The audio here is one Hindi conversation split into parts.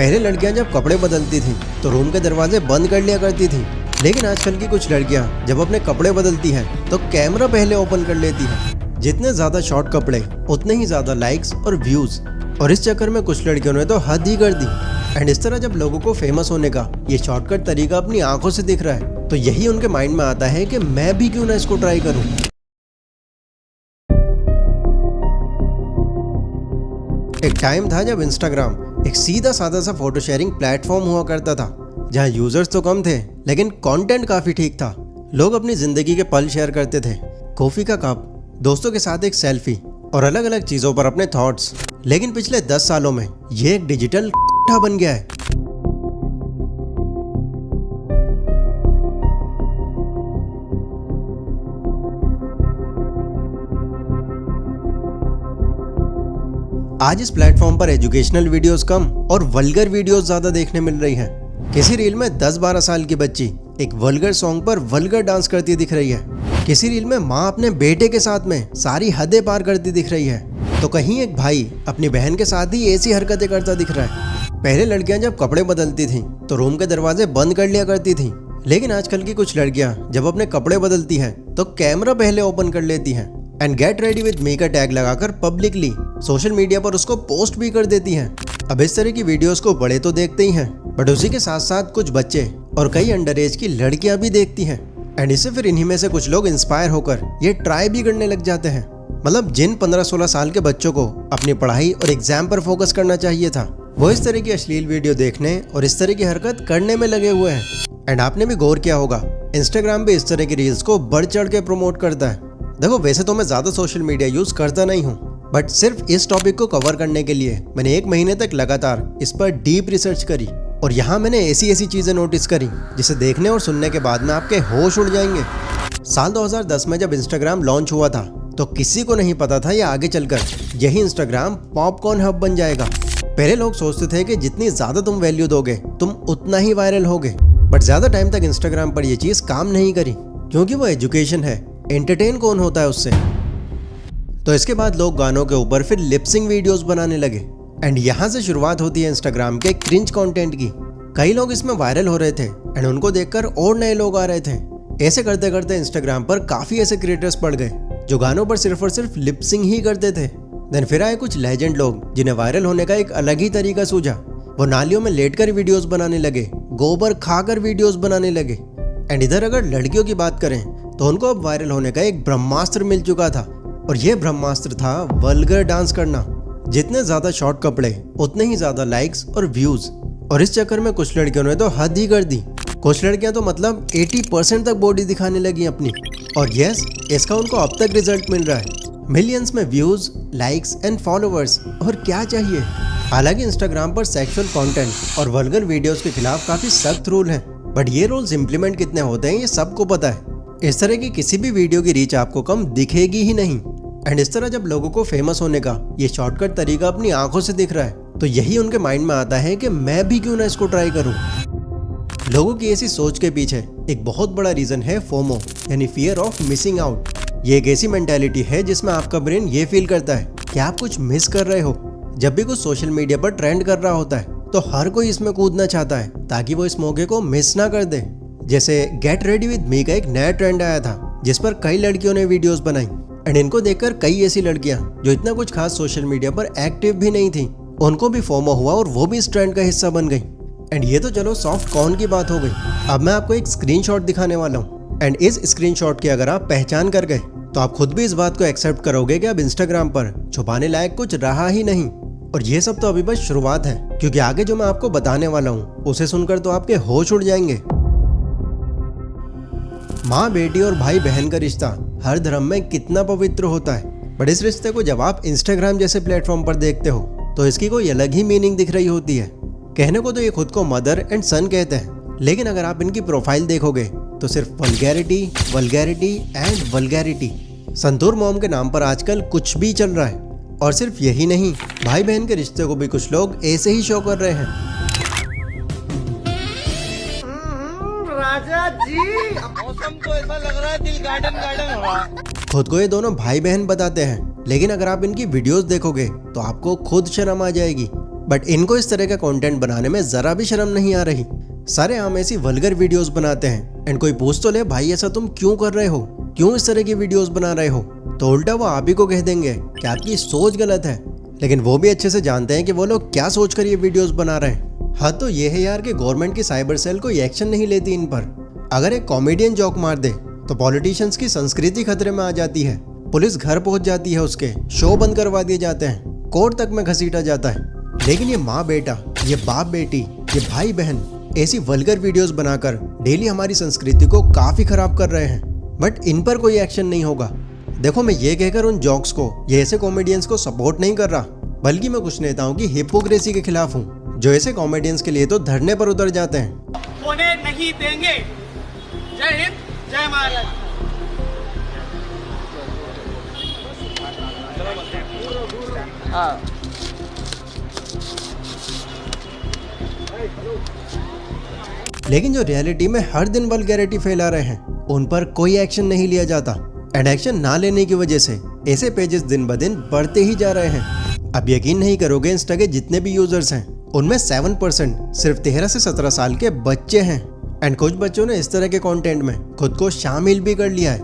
पहले लड़कियां जब कपड़े बदलती थीं तो रूम के दरवाजे बंद कर लिया करती थीं, लेकिन आजकल की कुछ लड़कियां जब अपने कपड़े बदलती हैं तो कैमरा पहले ओपन कर लेती हैं। जितने ज्यादा शॉर्ट कपड़े उतने ही ज्यादा लाइक्स और व्यूज, और इस चक्कर में कुछ लड़कियों ने तो हद ही कर दी। एंड इस तरह जब लोगों को फेमस होने का ये शॉर्टकट तरीका अपनी आंखों से दिख रहा है तो यही उनके माइंड में आता है कि मैं भी क्यों ना इसको ट्राई करूं। एक टाइम था जब इंस्टाग्राम एक सीधा साधा सा फोटो शेयरिंग प्लेटफॉर्म हुआ करता था, जहां यूजर्स तो कम थे लेकिन कंटेंट काफी ठीक था। लोग अपनी जिंदगी के पल शेयर करते थे, कॉफी का कप, दोस्तों के साथ एक सेल्फी और अलग अलग चीजों पर अपने थॉट्स। लेकिन पिछले 10 सालों में ये एक डिजिटल बन गया है। आज इस प्लेटफॉर्म पर एजुकेशनल वीडियोस कम और वल्गर वीडियोस ज्यादा देखने मिल रही हैं। किसी रील में 10-12 साल की बच्ची एक वल्गर सॉन्ग पर वल्गर डांस करती दिख रही है। किसी रील में माँ अपने बेटे के साथ में सारी हदें पार करती दिख रही है, तो कहीं एक भाई अपनी बहन के साथ ही ऐसी हरकतें करता दिख रहा है। पहले लड़कियां जब कपड़े बदलती थीं तो रूम के दरवाजे बंद कर लिया करती थीं, लेकिन आजकल की कुछ लड़कियां जब अपने कपड़े बदलती हैं तो कैमरा पहले ओपन कर लेती हैं and get ready with me का टैग लगाकर पब्लिकली सोशल मीडिया पर उसको पोस्ट भी कर देती हैं। अब इस तरह की वीडियोस को बड़े तो देखते ही हैं, बट उसी के साथ साथ कुछ बच्चे और कई अंडर एज की लड़कियां भी देखती हैं। एंड इससे फिर इन्हीं में से कुछ लोग इंस्पायर होकर ये ट्राई भी करने लग जाते हैं। मतलब जिन 15-16 साल के बच्चों को अपनी पढ़ाई और एग्जाम पर फोकस करना चाहिए था, वो इस तरह की अश्लील वीडियो देखने और इस तरह की हरकत करने में लगे हुए हैं। एंड आपने भी गौर किया होगा, इंस्टाग्राम भी इस तरह की रील्स को बढ़ चढ़ के प्रमोट करता है। देखो, वैसे तो मैं ज्यादा सोशल मीडिया यूज करता नहीं हूँ, बट सिर्फ इस टॉपिक को कवर करने के लिए मैंने 1 महीने तक लगातार इस पर डीप रिसर्च करी, और यहाँ मैंने ऐसी चीजें नोटिस करी जिसे देखने और सुनने के बाद में आपके होश उड़ जाएंगे। साल 2010 में जब इंस्टाग्राम लॉन्च हुआ था तो किसी को नहीं पता था ये आगे चलकर यही इंस्टाग्राम पॉपकॉर्न हब बन जाएगा। पहले लोग सोचते थे कि जितनी ज्यादा तुम वैल्यू दोगे तुम उतना ही वायरल होगे, बट ज्यादा टाइम तक इंस्टाग्राम पर यह चीज काम नहीं करी, क्योंकि वो एजुकेशन है, एंटरटेन कौन होता है उससे। तो इसके बाद लोग गानों के ऊपर फिर लिपसिंग वीडियोस बनाने लगे, एंड यहाँ से शुरुआत होती है इंस्टाग्राम के क्रिंज कंटेंट की। कई लोग इसमें वायरल हो रहे थे एंड उनको देखकर और नए लोग आ रहे थे। ऐसे करते करते इंस्टाग्राम पर काफी ऐसे क्रिएटर्स पड़ गए जो गानों पर सिर्फ और सिर्फ लिपसिंग ही करते थे। देन फिर आए कुछ लेजेंड लोग जिन्हें वायरल होने का एक अलग ही तरीका सूझा। वो नालियों में लेटकर वीडियोस बनाने लगे, गोबर खाकर वीडियोस बनाने लगे। एंड इधर अगर लड़कियों की बात करें तो उनको अब वायरल होने का एक ब्रह्मास्त्र मिल चुका था, और ये ब्रह्मास्त्र था वल्गर डांस करना। जितने ज्यादा शॉर्ट कपड़े उतने ही ज्यादा लाइक्स और व्यूज, और इस चक्कर में कुछ लड़कियों ने तो हद ही कर दी। कुछ लड़कियां तो मतलब 80% तक बॉडी दिखाने लगी अपनी, और यस, इसका उनको अब तक रिजल्ट मिल रहा है, मिलियंस में व्यूज, लाइक्स एंड फॉलोअर्स, और क्या चाहिए। हालांकि इंस्टाग्राम पर सेक्सुअल कंटेंट और वल्गर वीडियोस के खिलाफ काफी सख्त रूल हैं, बट ये रूल्स इंप्लीमेंट कितने होते हैं ये सबको पता है। इस तरह की किसी भी वीडियो की रीच आपको कम दिखेगी ही नहीं। एंड इस तरह जब लोगों को फेमस होने का ये शॉर्टकट तरीका अपनी आंखों से दिख रहा है तो यही उनके माइंड में आता है कि मैं भी क्यों ना इसको ट्राई करूं। लोगों की ऐसी सोच के पीछे एक बहुत बड़ा रीजन है फोमो, यानी फियर ऑफ मिसिंग आउट। ये एक ऐसी मेंटालिटी है जिसमें आपका ब्रेन ये फील करता है कि आप कुछ मिस कर रहे हो। जब भी कुछ सोशल मीडिया पर ट्रेंड कर रहा होता है तो हर कोई इसमें कूदना चाहता है ताकि वो इस मौके को मिस ना कर दे। जैसे गेट रेडी विद मी का एक नया ट्रेंड आया था जिस पर कई लड़कियों ने वीडियोस बनाई, एंड इनको देखकर कई ऐसी लड़कियां जो इतना कुछ खास सोशल मीडिया पर एक्टिव भी नहीं थी, उनको भी फोमो हुआ और वो भी इस ट्रेंड का हिस्सा बन गई। एंड ये तो चलो सॉफ्ट कॉर्न की बात हो गई। अब मैं आपको एक स्क्रीनशॉट दिखाने वाला हूँ, एंड इस स्क्रीनशॉट की अगर आप पहचान कर गए तो आप खुद भी इस बात को एक्सेप्ट करोगे कि अब इंस्टाग्राम पर छुपाने लायक कुछ रहा ही नहीं। और ये सब तो अभी बस शुरुआत है, क्योंकि आगे जो मैं आपको बताने वाला हूँ उसे सुनकर तो आपके होश उड़ जाएंगे। माँ बेटी और भाई बहन का रिश्ता हर धर्म में कितना पवित्र होता है, बट इस रिश्ते को जब आप इंस्टाग्राम जैसे प्लेटफॉर्म पर देखते हो तो इसकी कोई अलग ही मीनिंग दिख रही होती है। कहने को तो ये खुद को मदर एंड सन कहते हैं, लेकिन अगर आप इनकी प्रोफाइल देखोगे तो सिर्फ vulgarity, vulgarity and vulgarity. Santoor mom के नाम पर आजकल कुछ भी चल रहा है, और सिर्फ यही नहीं, भाई बहन के रिश्ते को भी कुछ लोग ऐसे ही शो कर रहे हैं। राजा जी, मौसम तो ऐसा लग रहा है दिल गार्डन गार्डन हो रहा है। खुद को ये दोनों भाई बहन बताते हैं, लेकिन अगर आप इनकी वीडियोस देखोगे तो आपको खुद शर्म आ जाएगी। बट इनको इस तरह का कंटेंट बनाने में जरा भी शर्म नहीं आ रही। सारे आम ऐसी वल्गर वीडियोस बनाते हैं एंड कोई पूछ तो ले भाई ऐसा तुम क्यों कर रहे हो, क्यों इस तरह की वीडियोस बना रहे हो, तो उल्टा वो आप ही को कह देंगे कि आपकी सोच गलत है। लेकिन वो भी अच्छे से जानते हैं कि वो लोग क्या सोचकर ये वीडियोस बना रहे हैं। हाँ तो ये है यार कि गवर्नमेंट की साइबर सेल कोई एक्शन नहीं लेती इन पर। अगर एक कॉमेडियन जोक मार दे तो पॉलिटिशियंस की संस्कृति खतरे में आ जाती है, पुलिस घर पहुंच जाती है, उसके शो बंद करवा दिए जाते हैं, कोर्ट तक में घसीटा जाता है। लेकिन ये माँ बेटा, ये बाप बेटी, ये भाई बहन ऐसी वल्गर वीडियोस बनाकर डेली हमारी संस्कृति को काफी खराब कर रहे हैं, बट इन पर कोई एक्शन नहीं होगा। देखो मैं ये कहकर उन जोक्स को, ये ऐसे कॉमेडियंस को सपोर्ट नहीं कर रहा, बल्कि मैं कुछ नेताओं की हिपोक्रेसी के खिलाफ हूँ जो ऐसे कॉमेडियंस के लिए तो धरने पर उतर जाते हैं। होने नहीं देंगे। जय हिंद, जय महाराष्ट्र। लेकिन जो रियलिटी में हर दिन वल्गैरिटी फैला रहे हैं उन पर कोई एक्शन नहीं लिया जाता। एंड एक्शन ना लेने की वजह से ऐसे पेजेस दिन ब दिन बढ़ते ही जा रहे हैं। अब यकीन नहीं करोगे, इंस्टा के जितने भी यूजर्स हैं उनमें 7% सिर्फ 13 से 17 साल के बच्चे हैं। एंड कुछ बच्चों ने इस तरह के कंटेंट में खुद को शामिल भी कर लिया है।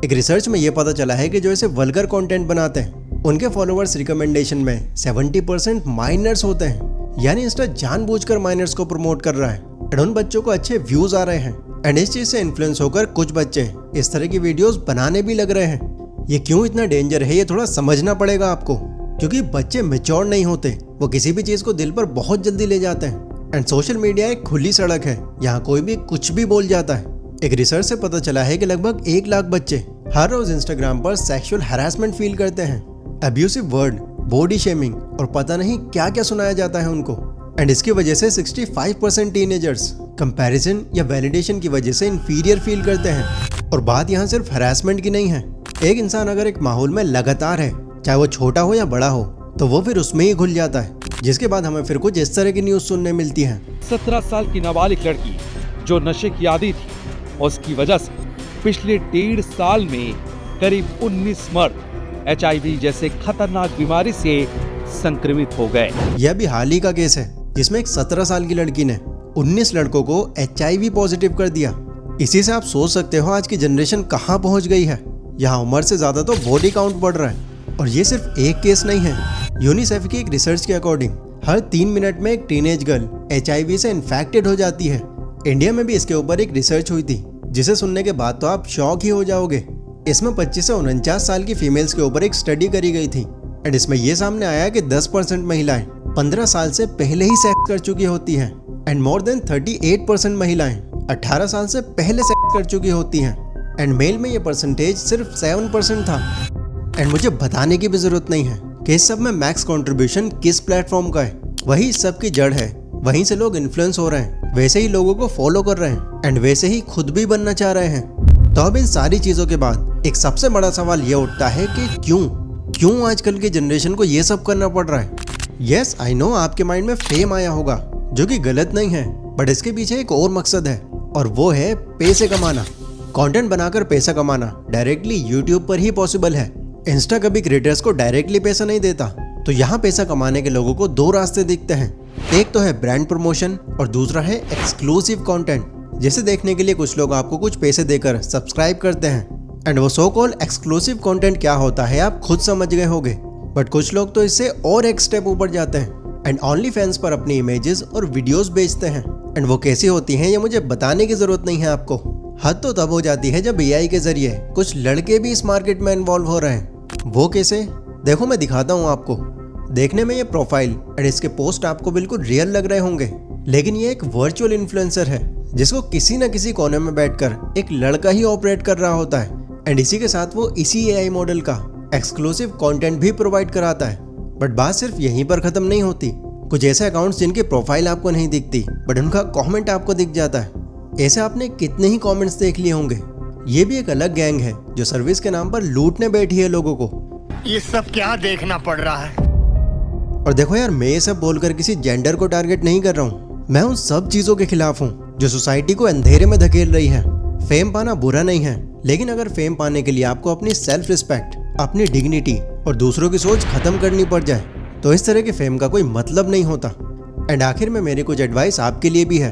एक रिसर्च में ये पता चला है कि जो ऐसे वल्गर कंटेंट बनाते हैं उनके फॉलोअर्स रिकमेंडेशन में 70% माइनर्स होते हैं। यानी इंस्टा जानबूझकर माइनर्स को प्रमोट कर रहा है एंड उन बच्चों को अच्छे व्यूज आ रहे हैं। एंड इस चीज से इन्फ्लुएंस होकर कुछ बच्चे इस तरह की वीडियोस बनाने भी लग रहे हैं। ये क्यों इतना डेंजर है ये थोड़ा समझना पड़ेगा आपको, क्योंकि बच्चे मैच्योर नहीं होते, वो किसी भी चीज को दिल पर बहुत जल्दी ले जाते हैं। एंड सोशल मीडिया एक खुली सड़क है, यहाँ कोई भी कुछ भी बोल जाता है। एक रिसर्च से पता चला है कि लगभग 1 लाख बच्चे हर रोज इंस्टाग्राम पर सेक्सुअल हैरेसमेंट फील करते हैं। अब्यूसिव वर्ड, बॉडी शेमिंग और पता नहीं क्या क्या सुनाया जाता है उनको। एंड इसकी वजह से 65% टीनेजर्स कंपैरिजन या वैलिडेशन की वजह से इंफीरियर फील करते हैं। और बात यहाँ सिर्फ हैरेसमेंट की नहीं है। एक इंसान अगर एक माहौल में लगातार है, चाहे वो छोटा हो या बड़ा हो, तो वो फिर उसमें ही घुल जाता है, जिसके बाद हमें फिर कुछ इस तरह की न्यूज सुनने मिलती है। 17 साल की नाबालिग लड़की जो नशे की आदी थी, उसकी वजह से पिछले 1.5 साल में करीब 19 मर्द HIV जैसे खतरनाक बीमारी से संक्रमित हो गए। यह भी हाल ही का केस है जिसमें एक 17 साल की लड़की ने 19 लड़कों को HIV पॉजिटिव कर दिया। इसी से आप सोच सकते हो आज की जनरेशन कहाँ पहुँच गई है। यहाँ उम्र से ज्यादा तो बॉडी काउंट बढ़ रहा है। और ये सिर्फ एक केस नहीं है। यूनिसेफ की एक रिसर्च के अकॉर्डिंग हर 3 मिनट में एक टीनेज गर्ल HIV से इन्फेक्टेड हो जाती है। इंडिया में भी इसके ऊपर एक रिसर्च हुई थी जिसे सुनने के बाद तो आप शॉक ही हो जाओगे। इसमें 25 से 49 साल की फीमेल्स के ऊपर एक स्टडी करी गई थी एंड इसमें यह सामने आया कि 10% महिलाएं 15 साल से पहले ही सेक्स कर चुकी होती हैं एंड मोर देन 38% महिलाएं 18 साल से पहले सेक्स कर चुकी होती हैं। एंड मेल में ये परसेंटेज सिर्फ 7% था। एंड मुझे बताने की भी जरूरत नहीं है कि इस सब में मैक्स कंट्रीब्यूशन किस प्लेटफॉर्म का है। वही इस सब की जड़ है, वहीं से लोग इन्फ्लुएंस हो रहे हैं, वैसे ही लोगों को फॉलो कर रहे हैं एंड वैसे ही खुद भी बनना चाह रहे हैं। तो अब इन सारी चीजों के बाद एक सबसे बड़ा सवाल ये उठता है कि क्यों आजकल की जनरेशन को ये सब करना पड़ रहा है। यस आई नो आपके माइंड में फेम आया होगा, जो कि गलत नहीं है, बट इसके पीछे एक और मकसद है और वो है पैसे कमाना। कंटेंट बनाकर पैसा कमाना डायरेक्टली यूट्यूब पर ही पॉसिबल है। इंस्टा कभी क्रिएटर्स को डायरेक्टली पैसा नहीं देता। तो यहाँ पैसा कमाने के लोगों को 2 रास्ते दिखते हैं। एक तो है ब्रांड प्रमोशन और दूसरा है एक्सक्लूसिव कंटेंट, जिसे देखने के लिए कुछ लोग आपको कुछ पैसे देकर सब्सक्राइब करते हैं। एंड वो सो कॉल्ड एक्सक्लूसिव कंटेंट क्या होता है आप खुद समझ गए होंगे, बट कुछ लोग तो इससे और एक स्टेप ऊपर जाते हैं एंड ओनली फैंस पर अपनी इमेजेस और वीडियोस बेचते हैं। एंड वो कैसी होती हैं ये मुझे बताने की जरूरत नहीं है आपको। हद तो तब हो जाती है जब AI के जरिए कुछ लड़के भी इस मार्केट में इन्वॉल्व हो रहे हैं। वो कैसे, देखो मैं दिखाता हूँ आपको। देखने में ये प्रोफाइल एंड इसके पोस्ट आपको बिल्कुल रियल लग रहे होंगे, लेकिन ये एक वर्चुअल इन्फ्लुएंसर है जिसको किसी न किसी कोने में बैठकर एक लड़का ही ऑपरेट कर रहा होता है। एंड इसी के साथ वो इसी AI मॉडल का एक्सक्लूसिव कंटेंट भी प्रोवाइड कराता है। बट बात सिर्फ यहीं पर खत्म नहीं होती। कुछ ऐसे अकाउंट्स जिनकी प्रोफाइल आपको नहीं दिखती बट उनका कमेंट आपको दिख जाता है। ऐसे आपने कितने ही कमेंट्स देख लिए होंगे। ये भी एक अलग गैंग है जो सर्विस के नाम पर लूटने बैठी है लोगों को। ये सब क्या देखना पड़ रहा है। और देखो यार, मैं ये सब बोलकर किसी जेंडर को टारगेट नहीं कर रहा हूँ। मैं उन सब चीजों के खिलाफ हूँ जो सोसाइटी को अंधेरे में धकेल रही है। फेम पाना बुरा नहीं है, लेकिन अगर फेम पाने के लिए आपको अपनी सेल्फ रिस्पेक्ट, अपनी डिग्निटी और दूसरों की सोच खत्म करनी पड़ जाए तो इस तरह के फेम का कोई मतलब नहीं होता। एंड आखिर में मेरी कुछ एडवाइस आपके लिए भी है।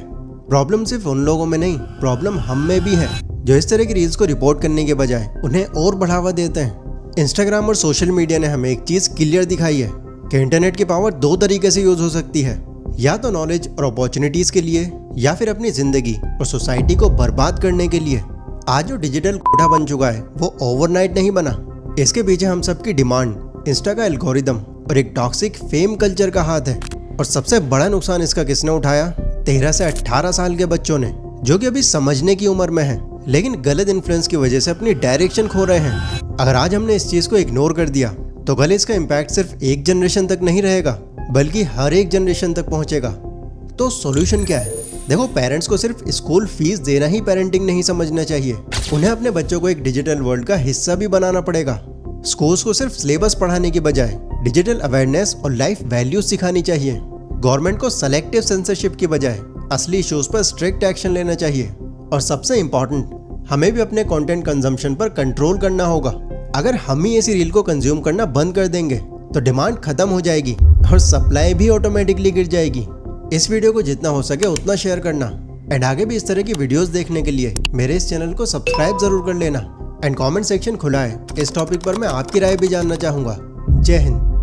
प्रॉब्लम सिर्फ उन लोगों में नहीं, प्रॉब्लम हम में भी है जो इस तरह की रील्स को रिपोर्ट करने के बजाय उन्हें और बढ़ावा देते हैं। इंस्टाग्राम और सोशल मीडिया ने हमें एक चीज क्लियर दिखाई है कि इंटरनेट की पावर दो तरीके से यूज हो सकती है, या तो नॉलेज और अपॉर्चुनिटीज के लिए, या फिर अपनी जिंदगी और सोसाइटी को बर्बाद करने के लिए। आज जो डिजिटल कोठा बन चुका है वो ओवरनाइट नहीं बना। इसके पीछे हम सबकी डिमांड, इंस्टा का एल्गोरिदम और एक टॉक्सिक फेम कल्चर का हाथ है। और सबसे बड़ा नुकसान इसका किसने उठाया? 13 से 18 साल के बच्चों ने, जो कि अभी समझने की उम्र में है, लेकिन गलत इन्फ्लुएंस की वजह से अपनी डायरेक्शन खो रहे हैं। अगर आज हमने इस चीज को इग्नोर कर दिया तो कल इसका इम्पैक्ट सिर्फ एक जनरेशन तक नहीं रहेगा, बल्कि हर एक जनरेशन तक पहुंचेगा। तो सॉल्यूशन क्या है? देखो, पेरेंट्स को सिर्फ स्कूल फीस देना ही पेरेंटिंग नहीं समझना चाहिए। उन्हें अपने बच्चों को एक डिजिटल वर्ल्ड का हिस्सा भी बनाना पड़ेगा। स्कूल्स को सिर्फ सिलेबस पढ़ाने की बजाय डिजिटल अवेयरनेस और लाइफ वैल्यूज सिखानी चाहिए। गवर्नमेंट को सेलेक्टिव सेंसरशिप की बजाय असली इश्यूज पर स्ट्रिक्ट एक्शन लेना चाहिए। और सबसे इम्पोर्टेंट, हमें भी अपने कंटेंट कंजम्पशन पर कंट्रोल करना होगा। अगर हम ही ऐसी रील को कंज्यूम करना बंद कर देंगे तो डिमांड खत्म हो जाएगी और सप्लाई भी ऑटोमेटिकली गिर जाएगी। इस वीडियो को जितना हो सके उतना शेयर करना। एंड आगे भी इस तरह की वीडियोस देखने के लिए मेरे इस चैनल को सब्सक्राइब जरूर कर लेना। एंड कमेंट सेक्शन खुला है, इस टॉपिक पर मैं आपकी राय भी जानना चाहूँगा। जय हिंद।